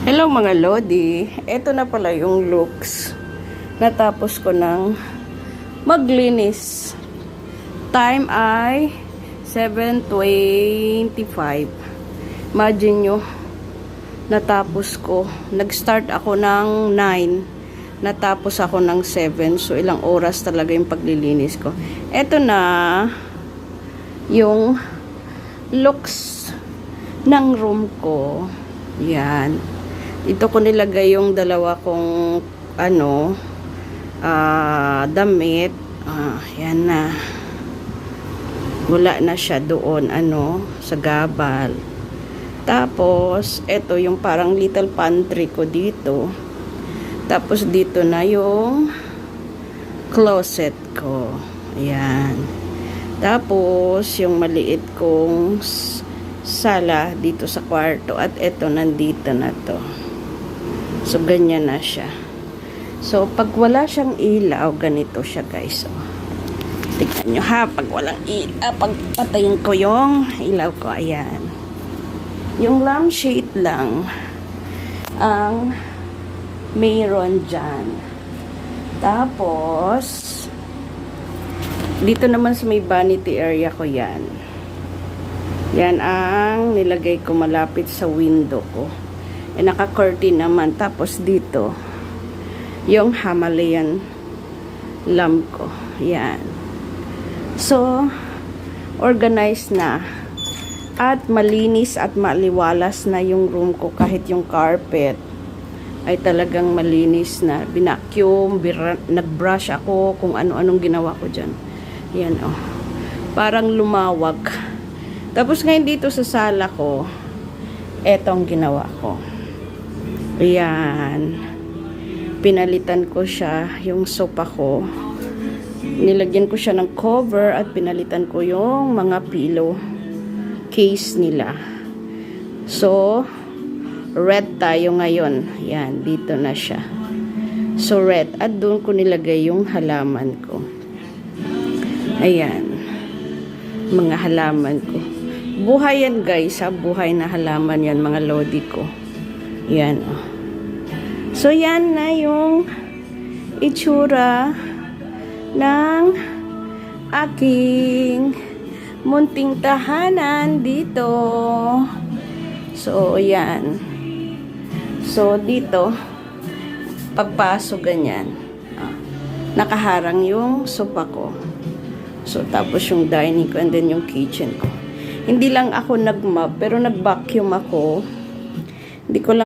Hello mga Lodi, eto na pala yung looks. Natapos ko ng maglinis. Time ay 7:25. Imagine nyo, natapos ko. Nag-start ako ng 9. Natapos ako ng 7. So ilang oras talaga yung paglilinis ko. Eto na yung looks ng room ko. Yan. Ito ko nilagay yung dalawa kong damit. Yan na. Wala na siya doon sa gabal. Tapos ito yung parang little pantry ko dito. Tapos dito na yung closet ko. Ayan. Tapos yung maliit kong sala dito sa kwarto at ito nandito na to. So, ganyan na siya. So, pag wala siyang ilaw, ganito siya, guys. So, tignan nyo ha, pag walang ilaw, pag patayin ko yung ilaw ko, ayan. Yung lampshade lang ang mayroon dyan. Tapos, dito naman sa may vanity area ko yan. Yan ang nilagay ko malapit sa window ko. Naka-curtain naman. Tapos dito, yung Himalayan lamp ko. Yan. So, organized na. At malinis at maliwalas na yung room ko. Kahit yung carpet ay talagang malinis na. Binacuum, nag-brush ako kung ano-anong ginawa ko dyan. Yan oh. Parang lumawag. Tapos ngayon dito sa sala ko, etong ginawa ko. Ayan. Pinalitan ko siya, yung sofa ko. Nilagyan ko siya ng cover at pinalitan ko yung mga pillow case nila. So, red tayo ngayon. Ayan, dito na siya. So, red. At doon ko nilagay yung halaman ko. Ayan. Mga halaman ko. Buhay yan guys, ha? Buhay na halaman yan, mga lodi ko. Yan, oh. So, yan na yung itsura ng aking munting tahanan dito. So, yan. So, dito, pagpasok ganyan. Nakaharang yung sofa ko. So, tapos yung dining ko and then yung kitchen ko. Hindi lang ako nag-mop, pero nag-vacuum ako. Hindi ko lang